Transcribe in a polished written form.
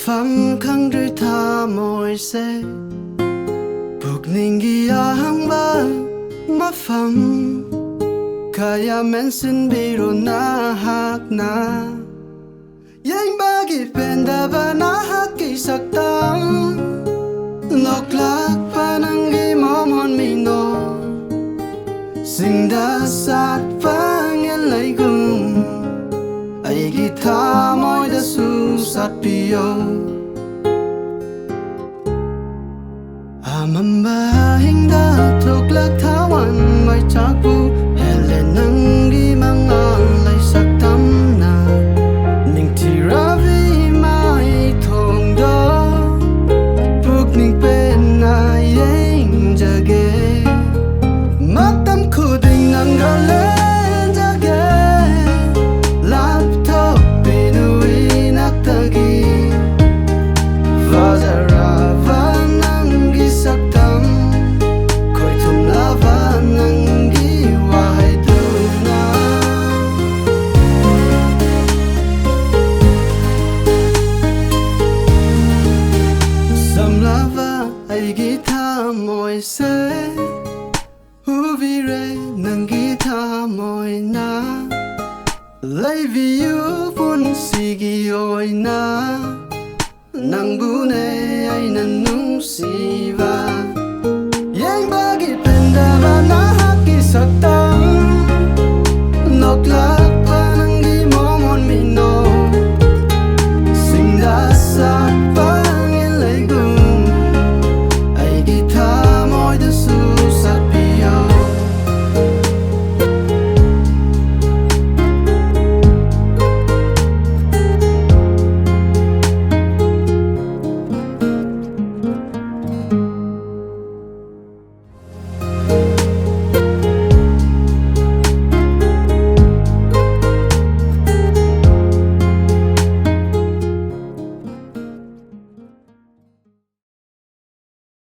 ฟังขังด้วยท่ามอยเซพวกนิ่งกีอาหังบ้ามาฟังขายาแมนสินบีโรนาฮักนายังบากิเป็นดาบานาฮักกิสักตังลอกลักปานังกีมอมอนมีโนสิ่งดาสัตฟังเงลัยกุมไอกีทามอยดาสุสัตปิโยอามันบาหิงดาทุกลักทาวันไม่จากบูเฮเลนังกีมังอาไลสักตำนานิ่งที่ราวีไม่ทงดอพวกนิ่งเป็นนายเองจะเกมักตำคูดิ่งนังกาเลนจะเกลับทบปีนุยนักตะกีฟาซาราฟานังกีสักตำคอยทุ่มลาวานังกีว่าให้ดูนาสำลาวาไอกีทามอยเซฮูวีเรนังกีทามอยนาไลวิยูฟุนสิกิโอยนาNangbu ne ay nanung siva